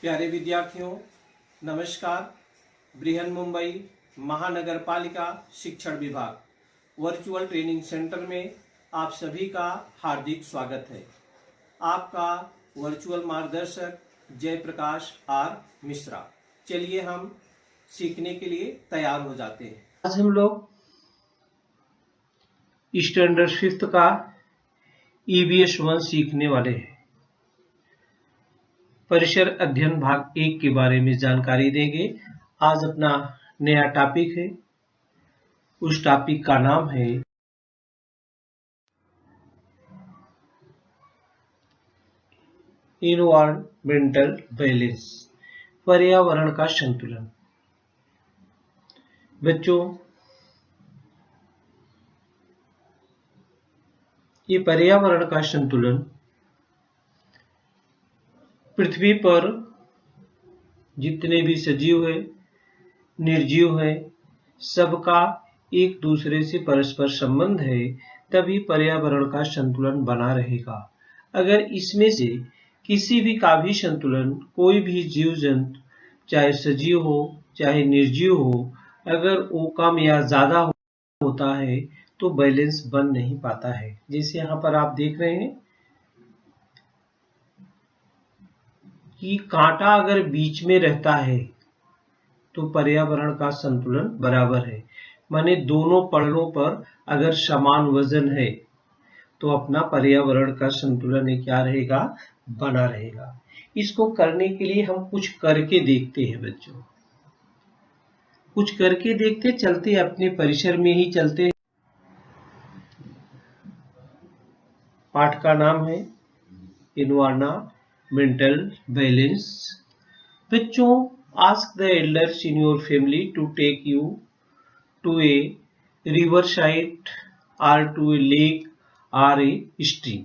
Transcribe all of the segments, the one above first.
प्यारे विद्यार्थियों, नमस्कार। बृहन मुंबई महानगर पालिका शिक्षण विभाग वर्चुअल ट्रेनिंग सेंटर में आप सभी का हार्दिक स्वागत है। आपका वर्चुअल मार्गदर्शक जयप्रकाश आर मिश्रा। चलिए हम सीखने के लिए तैयार हो जाते हैं। आज हम लोग स्टैंडर्ड 5th का EVS 1 सीखने वाले हैं। परिसर अध्ययन भाग 1 के बारे में जानकारी देंगे। आज अपना नया टॉपिक है, उस टॉपिक का नाम है एनवायरमेंटल बैलेंस, पर्यावरण का संतुलन। बच्चों, ये पर्यावरण का संतुलन पृथ्वी पर जितने भी सजीव है, निर्जीव है, सबका एक दूसरे से परस्पर संबंध है, तभी पर्यावरण का संतुलन बना रहेगा। अगर इसमें से किसी भी का भी संतुलन, कोई भी जीव जंतु चाहे सजीव हो चाहे निर्जीव हो, अगर वो कम या ज्यादा होता है तो बैलेंस बन नहीं पाता है। जैसे यहाँ पर आप देख रहे हैं कि कांटा अगर बीच में रहता है तो पर्यावरण का संतुलन बराबर है। माने दोनों पड़ों पर अगर समान वजन है तो अपना पर्यावरण का संतुलन क्या रहेगा, बना रहेगा। इसको करने के लिए हम कुछ करके देखते हैं बच्चों, कुछ करके देखते चलते, अपने परिसर में ही चलते। पाठ का नाम है एनवायरमेंटल बैलेंस। बच्चों, ask the elders in your family to take you to a river side or to a lake or a stream.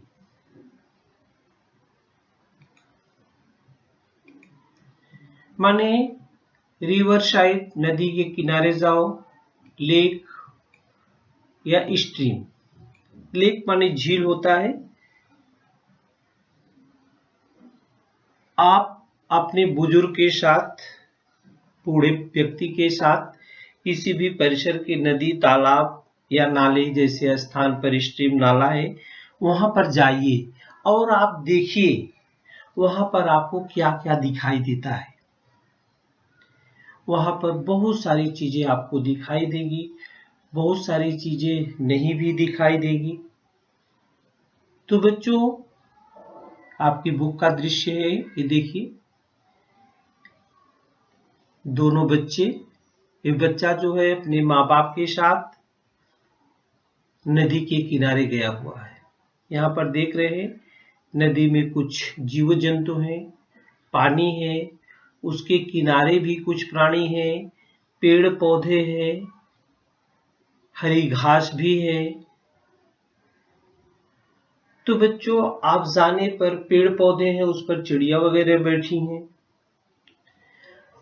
माने रिवर साइड, नदी के किनारे जाओ, लेक या स्ट्रीम। लेक माने झील होता है। आप अपने बुजुर्ग के साथ, बूढ़े व्यक्ति के साथ किसी भी परिसर के नदी, तालाब या नाले जैसे स्थान पर, स्ट्रीम, नाला है, वहां पर जाइए और आप देखिए वहां पर आपको क्या क्या दिखाई देता है। वहां पर बहुत सारी चीजें आपको दिखाई देगी, बहुत सारी चीजें नहीं भी दिखाई देगी। तो बच्चों, आपकी बुक का दृश्य है, ये देखिए, दोनों बच्चे, ये बच्चा जो है अपने माँ बाप के साथ नदी के किनारे गया हुआ है। यहाँ पर देख रहे हैं नदी में कुछ जीव जंतु हैं, पानी है, उसके किनारे भी कुछ प्राणी हैं, पेड़ पौधे हैं, हरी घास भी है। तो बच्चों, आप जाने पर पेड़ पौधे हैं, उस पर चिड़िया वगैरह बैठी हैं,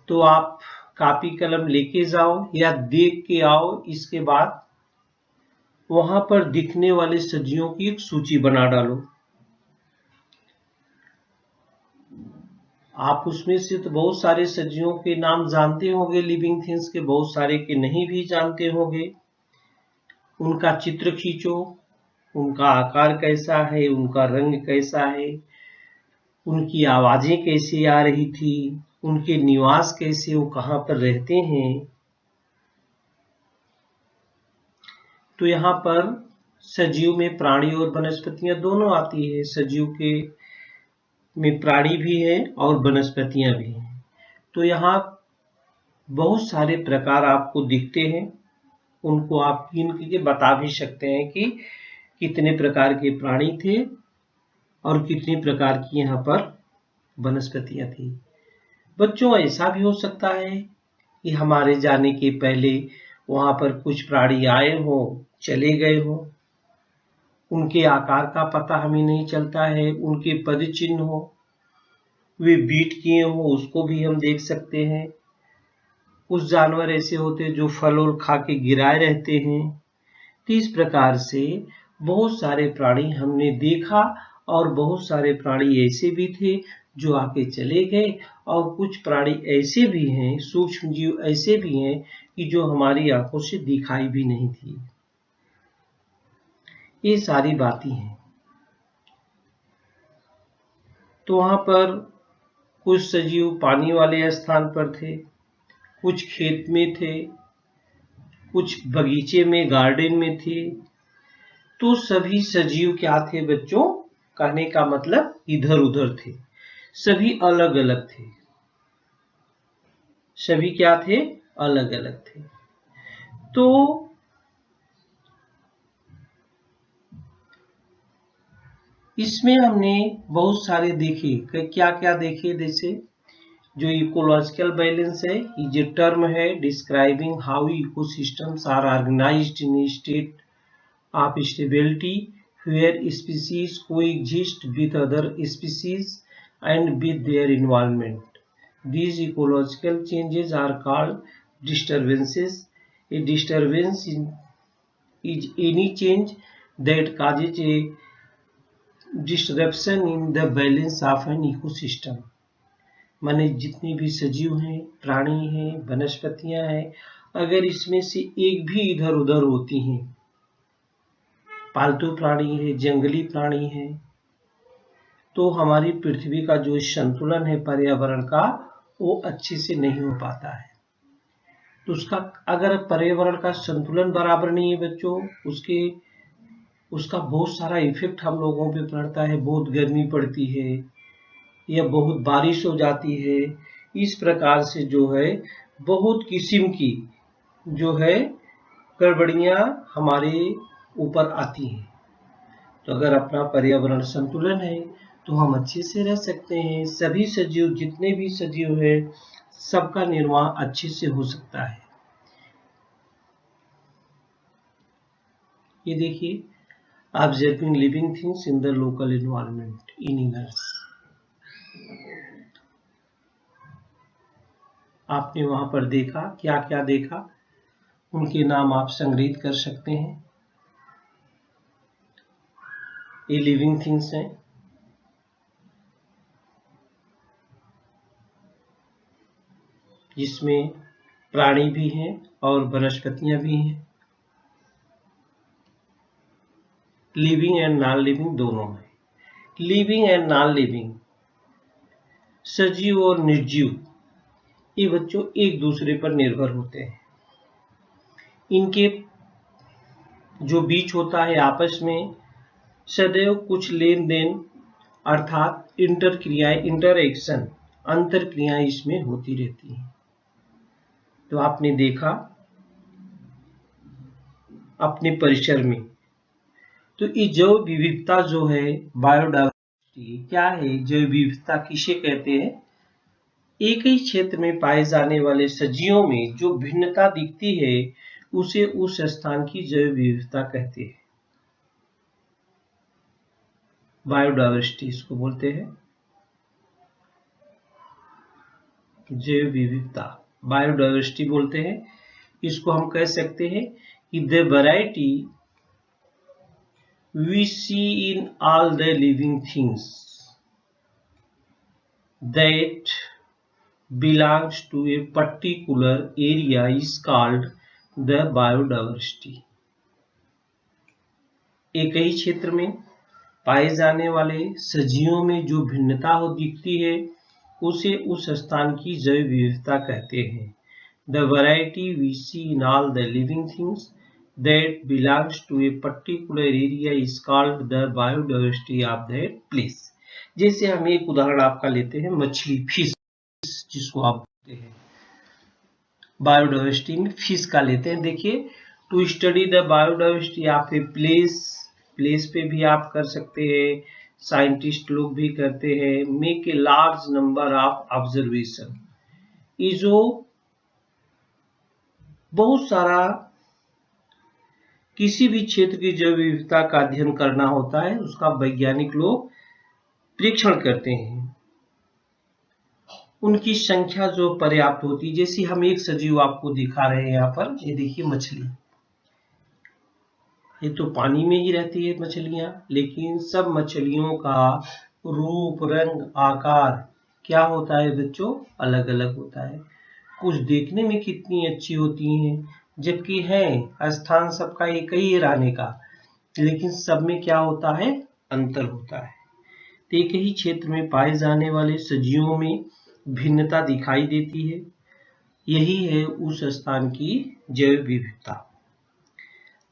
तो आप कॉपी कलम लेके जाओ या देख के आओ। इसके बाद वहां पर दिखने वाले सब्जियों की एक सूची बना डालो। आप उसमें से तो बहुत सारे सब्जियों के नाम जानते होंगे, लिविंग थिंग्स के, बहुत सारे के नहीं भी जानते होंगे। उनका चित्र खींचो, उनका आकार कैसा है, उनका रंग कैसा है, उनकी आवाजें कैसी आ रही थी, उनके निवास कैसे, वो कहाँ पर रहते हैं। तो यहाँ पर सजीव में प्राणी और वनस्पतियां दोनों आती है। सजीव के में प्राणी भी है और वनस्पतियां भी हैं। तो यहाँ बहुत सारे प्रकार आपको दिखते हैं, उनको आप गिन के बता भी सकते हैं कि कितने प्रकार के प्राणी थे और कितनी प्रकार की यहाँ पर वनस्पतियां थी। बच्चों, ऐसा भी हो सकता है कि हमारे जाने के पहले वहां पर कुछ प्राणी आए हो, चले गए हो, उनके आकार का पता हमें नहीं चलता है, उनके पद चिन्ह हो, वे बीट किए हो, उसको भी हम देख सकते हैं। कुछ जानवर ऐसे होते जो फल और खा के गिराए रहते हैं। तो इस प्रकार से बहुत सारे प्राणी हमने देखा और बहुत सारे प्राणी ऐसे भी थे जो आके चले गए, और कुछ प्राणी ऐसे भी हैं, सूक्ष्म जीव ऐसे भी हैं कि जो हमारी आंखों से दिखाई भी नहीं थी। ये सारी बातें हैं। तो वहां पर कुछ सजीव पानी वाले स्थान पर थे, कुछ खेत में थे, कुछ बगीचे में, गार्डन में थे। तो सभी सजीव क्या थे बच्चों? कहने का मतलब इधर उधर थे, सभी अलग अलग थे। सभी क्या थे? अलग अलग थे। तो इसमें हमने बहुत सारे देखे। क्या क्या देखे? जैसे जो इकोलॉजिकल बैलेंस है, ये टर्म है describing how ecosystems are organized in state of stability where species coexist with other species and with their environment. These ecological changes are called disturbances. A disturbance is any change that causes a disruption in the balance of an ecosystem. माने जितने भी सजीव हैं, प्राणी हैं, वनस्पतियां हैं, अगर इसमें से एक भी इधर उधर होती हैं, पालतू प्राणी है, जंगली प्राणी है, तो हमारी पृथ्वी का जो संतुलन है पर्यावरण का, वो अच्छे से नहीं हो पाता है। तो अगर पर्यावरण का संतुलन बराबर नहीं है बच्चों, उसका बहुत सारा इफेक्ट हम लोगों पे पड़ता है। बहुत गर्मी पड़ती है या बहुत बारिश हो जाती है। इस प्रकार से जो है बहुत किस्म की जो है गड़बड़ियां हमारे ऊपर आती हैं। तो अगर अपना पर्यावरण संतुलन है तो हम अच्छे से रह सकते हैं। सभी सजीव, जितने भी सजीव हैं, सबका निर्वाह अच्छे से हो सकता है। ये देखिए, observing living things in the local environment in इनर्स। आपने वहां पर देखा, क्या क्या देखा, उनके नाम आप संग्रहित कर सकते हैं। ये लिविंग थिंग्स हैं। जिसमें प्राणी भी हैं और वनस्पतियां भी हैं। लिविंग एंड नॉन लिविंग दोनों हैं। लिविंग एंड नॉन लिविंग, सजीव और निर्जीव, ये बच्चों एक दूसरे पर निर्भर होते हैं। इनके जो बीच होता है आपस में सदैव कुछ लेन देन अर्थात इंटरक्रियाएं, इंटरएक्शन, अंतर क्रियाएं इसमें होती रहती हैं। तो आपने देखा अपने परिसर में, तो ये जैव विविधता जो है, बायोडायवर्सिटी क्या है? जैव विविधता किसे कहते हैं? एक ही क्षेत्र में पाए जाने वाले सजीवों में जो भिन्नता दिखती है उसे उस स्थान की जैव विविधता कहते हैं। बायोडायवर्सिटी इसको बोलते हैं, जैव विविधता, बायोडायवर्सिटी बोलते हैं। इसको हम कह सकते हैं कि the variety we see in all the living things that belongs to a particular area is called the biodiversity. एक ही क्षेत्र में पाए जाने वाले सजीवों में जो भिन्नता हो दिखती है उसे उस स्थान की जैव विविधता कहते हैं। The variety we see in all the living things that belongs to a particular area is called the biodiversity of that place. जैसे हम एक उदाहरण आपका लेते हैं, मछली, फिश, जिसको आप बोलते हैं बायोडायवर्सिटी में फिश का लेते हैं। देखिए, to study the biodiversity of a place पे भी आप कर सकते हैं, साइंटिस्ट लोग भी करते हैं। Make a large number of observation, ये जो बहुत सारा किसी भी क्षेत्र की जैव विविधता का अध्ययन करना होता है, उसका वैज्ञानिक लोग परीक्षण करते हैं। उनकी संख्या जो पर्याप्त होती है, जैसे हम एक सजीव आपको दिखा रहे हैं यहाँ पर, ये देखिए मछली, ये तो पानी में ही रहती है मछलियां, लेकिन सब मछलियों का रूप, रंग, आकार क्या होता है बच्चों, अलग अलग होता है। कुछ देखने में कितनी अच्छी होती हैं, जबकि है स्थान सबका एक ही है रहने का, लेकिन सब में क्या होता है, अंतर होता है। तो एक ही क्षेत्र में पाए जाने वाले सजीवों में भिन्नता दिखाई देती है। यही है उस स्थान की जैव विविधता।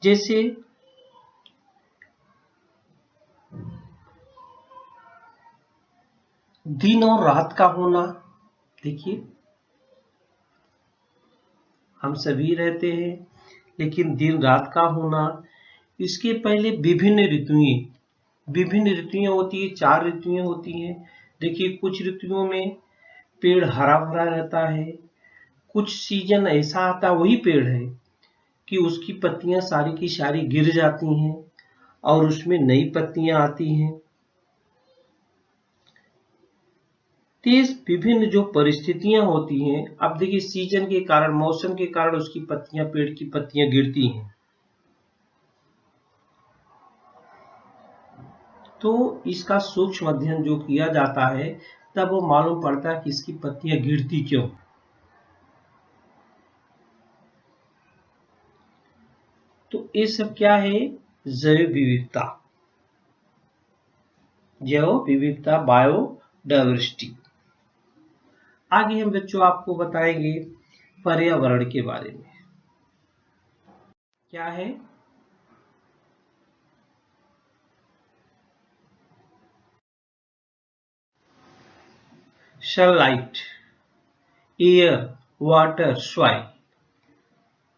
जैसे दिन और रात का होना, देखिए हम सभी रहते हैं, लेकिन दिन रात का होना, इसके पहले विभिन्न ऋतुएं होती है, 4 ऋतुएं होती हैं। देखिए कुछ ऋतुओं में पेड़ हरा भरा रहता है, कुछ सीजन ऐसा आता, वही पेड़ है कि उसकी पत्तियां सारी की सारी गिर जाती हैं और उसमें नई पत्तियां आती हैं। तेज विभिन्न जो परिस्थितियां होती हैं, अब देखिए सीजन के कारण, मौसम के कारण उसकी पत्तियां, पेड़ की पत्तियां गिरती हैं, तो इसका सूक्ष्म अध्ययन जो किया जाता है तब वो मालूम पड़ता है कि इसकी पत्तियां गिरती क्यों। तो ये सब क्या है, जैव विविधता, बायोडायवर्सिटी। आगे हम बच्चों आपको बताएंगे पर्यावरण के बारे में। क्या है, sunlight, air, water, soil.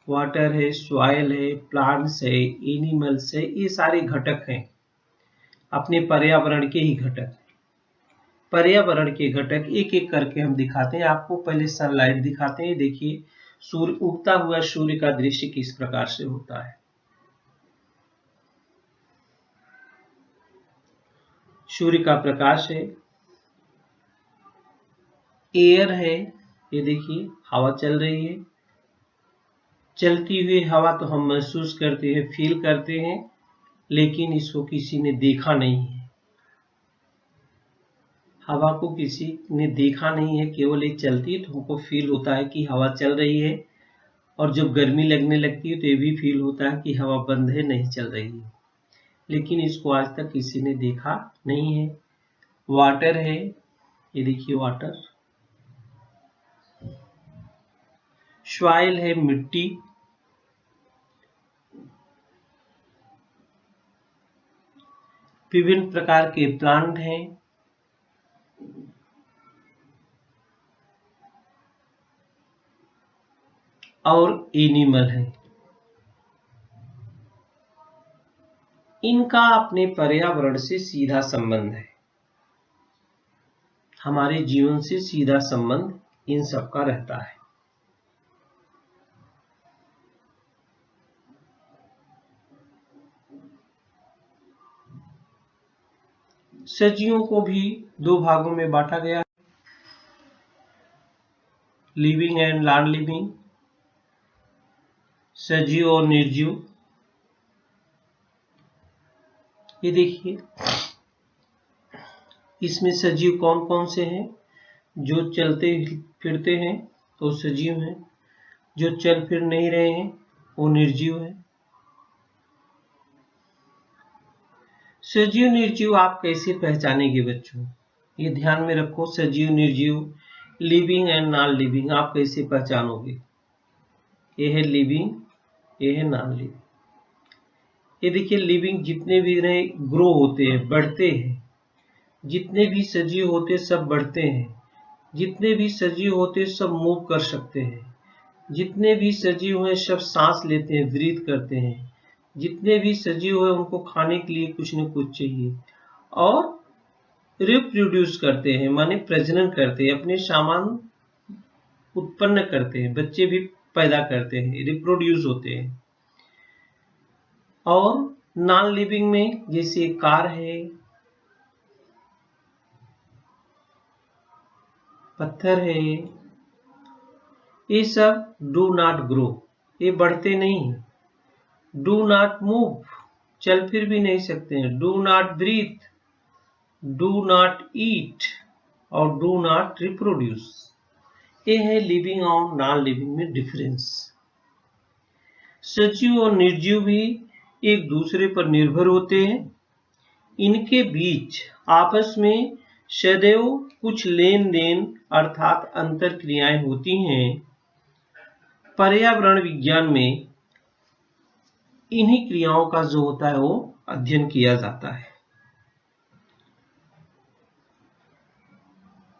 Water है, सॉइल है, प्लांट्स है, एनिमल्स है, ये सारे घटक हैं, अपने पर्यावरण के ही घटक। पर्यावरण के घटक एक एक करके हम दिखाते हैं आपको। पहले सनलाइट दिखाते हैं। देखिए सूर्य, उगता हुआ सूर्य का दृश्य किस प्रकार से होता है। सूर्य का प्रकाश है, एयर है, ये देखिए हवा चल रही है, चलती हुई हवा तो हम महसूस करते हैं, फील करते हैं, लेकिन इसको किसी ने देखा नहीं है। हवा को किसी ने देखा नहीं है, केवल एक चलती है तो हमको फील होता है कि हवा चल रही है, और जब गर्मी लगने लगती है तो ये भी फील होता है कि हवा बंद है, नहीं चल रही है, लेकिन इसको आज तक किसी ने देखा नहीं है। वाटर है, ये देखिए वाटर। सॉइल है, मिट्टी। विभिन्न प्रकार के प्लांट हैं, और एनिमल है। इनका अपने पर्यावरण से सीधा संबंध है, हमारे जीवन से सीधा संबंध इन सब का रहता है। सजीवों को भी 2 भागों में बांटा गया है, लिविंग एंड नॉन लिविंग, सजीव और निर्जीव। ये देखिए इसमें सजीव कौन कौन से हैं, जो चलते फिरते हैं तो सजीव हैं, जो चल फिर नहीं रहे हैं वो निर्जीव है। सजीव निर्जीव आप कैसे पहचानेंगे बच्चों, ये ध्यान में रखो। सजीव निर्जीव, लिविंग एंड नॉन लिविंग आप कैसे पहचानोगे। ये है लिविंग, ये है नॉन लिविंग। ये देखिए लिविंग जितने भी रहे ग्रो होते हैं, बढ़ते हैं, जितने भी सजीव होते सब बढ़ते हैं, जितने भी सजीव होते सब मूव कर सकते हैं, जितने भी सजीव हैं सब सांस लेते हैं, ब्रीथ करते हैं, जितने भी सजीव हैं उनको खाने के लिए कुछ न कुछ चाहिए, और रिप्रोड्यूस करते हैं, माने प्रजनन करते हैं, अपने सामान उत्पन्न करते हैं, बच्चे भी पैदा करते हैं, रिप्रोड्यूस होते हैं। और नॉन लिविंग में जैसे कार है, पत्थर है, ये सब डू नॉट ग्रो, ये बढ़ते नहीं। डू नॉट मूव, चल फिर भी नहीं सकते हैं। Do not breathe, do not eat, और डू नॉट रिप्रोड्यूस। ये है लिविंग और नॉन लिविंग में डिफरेंस। सजीव और निर्जीव भी एक दूसरे पर निर्भर होते हैं। इनके बीच आपस में सदैव कुछ लेन देन अर्थात अंतर क्रियाएं होती हैं। पर्यावरण विज्ञान में इन्हीं क्रियाओं का जो होता है वो अध्ययन किया जाता है,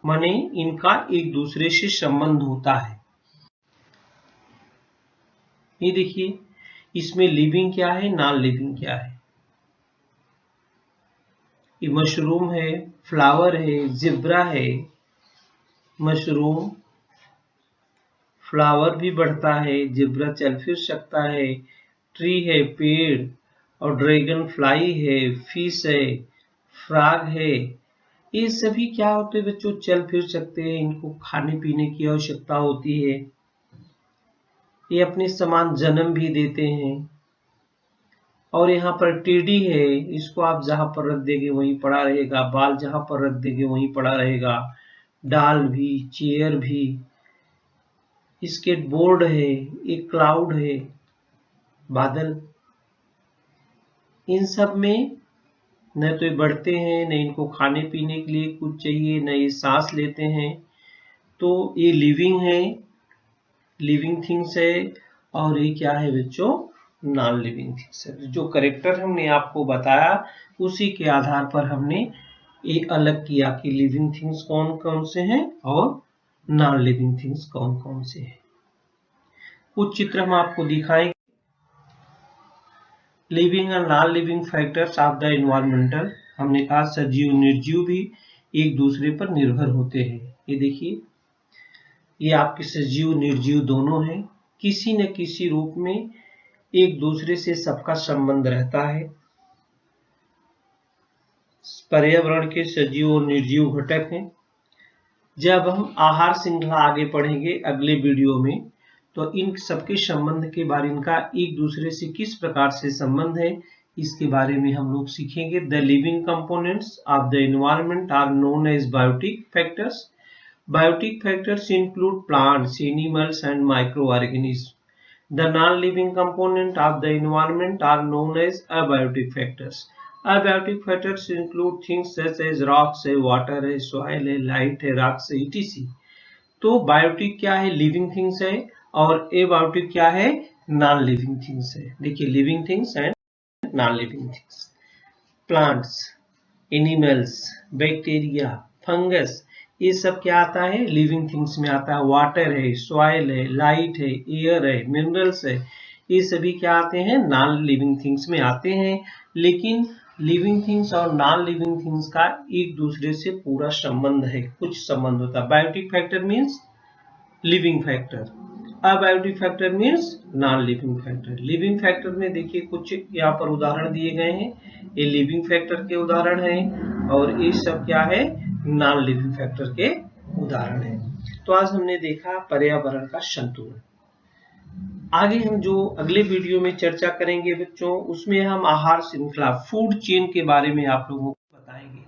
माने इनका एक दूसरे से संबंध होता है। ये देखिए, इसमें लिविंग क्या है, नॉन लिविंग क्या है। ये मशरूम है, फ्लावर है, जिब्रा है। मशरूम, फ्लावर भी बढ़ता है, जिब्रा चल फिर सकता है, ट्री है पेड़, और ड्रैगन फ्लाई है, फिश है, फ्रॉग है। ये सभी क्या होते हैं बच्चों, चल फिर सकते हैं, इनको खाने पीने की आवश्यकता होती है। ये अपने समान जन्म भी देते हैं। और यहाँ पर टेडी है, इसको आप जहां पर रख देंगे वहीं पड़ा रहेगा, बाल जहां पर रख देंगे वहीं पड़ा रहेगा। डाल भी, चेयर भी, स्केटबोर्ड है, एक क्लाउड है, बादल। इन सब में न तो ये बढ़ते हैं, न इनको खाने पीने के लिए कुछ चाहिए, न ये सांस लेते हैं। तो ये लिविंग है, लिविंग थिंग्स है। और ये क्या है बच्चों, नॉन लिविंग थिंग्स है। जो करेक्टर हमने आपको बताया उसी के आधार पर हमने ये अलग किया कि लिविंग थिंग्स कौन कौन से हैं और नॉन लिविंग थिंग्स कौन कौन से हैं। कुछ चित्र हम आपको दिखाएंगे। Living and non living factors of the environmental. हमने कहा सजीव निर्जीव भी एक दूसरे पर निर्भर होते हैं। ये देखिए, ये आपके सजीव निर्जीव दोनों हैं। किसी न किसी रूप में एक दूसरे से सबका संबंध रहता है। पर्यावरण के सजीव और निर्जीव घटक हैं। जब हम आहार श्रृंखला आगे पढ़ेंगे अगले वीडियो में, तो इन सबके संबंध के बारे में, इनका एक दूसरे से किस प्रकार से संबंध है, इसके बारे में हम लोग सीखेंगे। The living components of the environment are known as biotic factors. Biotic factors include plants, animals, and microorganisms. The non-living component of the environment are known as abiotic factors. Abiotic factors include things such as rocks, water, soil, light, rocks, etc. तो biotic क्या है, living things है, और abiotic क्या है, non living things है। देखिए, living things and non living things. Plants, animals, bacteria, fungus, ये सब क्या आता है, लिविंग थिंग्स में आता है। वाटर है, सॉइल है, लाइट है, एयर है, मिनरल्स है, ये सभी क्या आते हैं, नॉन लिविंग थिंग्स में आते हैं। लेकिन लिविंग थिंग्स और नॉन लिविंग थिंग्स का एक दूसरे से पूरा संबंध है, कुछ संबंध होता है। Biotic factor means living factor, abiotic factor means non living factor. Living factor में देखिए कुछ यहाँ पर उदाहरण दिए गए हैं, ये लिविंग फैक्टर के उदाहरण हैं, और ये सब क्या है, नॉन लिविंग फैक्टर के उदाहरण हैं। तो आज हमने देखा पर्यावरण का संतुलन। आगे हम जो अगले वीडियो में चर्चा करेंगे बच्चों, उसमें हम आहार श्रृंखला, फूड चेन के बारे में आप लोगों को बताएंगे।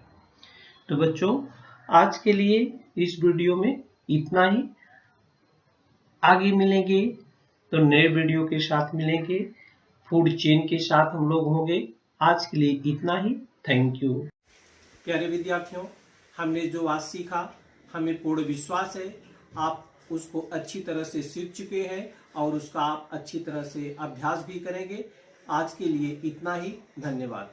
तो बच्चों, आज के लिए इस वीडियो में इतना ही। आगे मिलेंगे तो नए वीडियो के साथ मिलेंगे, फूड चेन के साथ हम लोग होंगे। आज के लिए इतना ही। Thank you. प्यारे विद्यार्थियों, हमने जो आज सीखा, हमें पूर्ण विश्वास है आप उसको अच्छी तरह से सीख चुके हैं और उसका आप अच्छी तरह से अभ्यास भी करेंगे। आज के लिए इतना ही। धन्यवाद।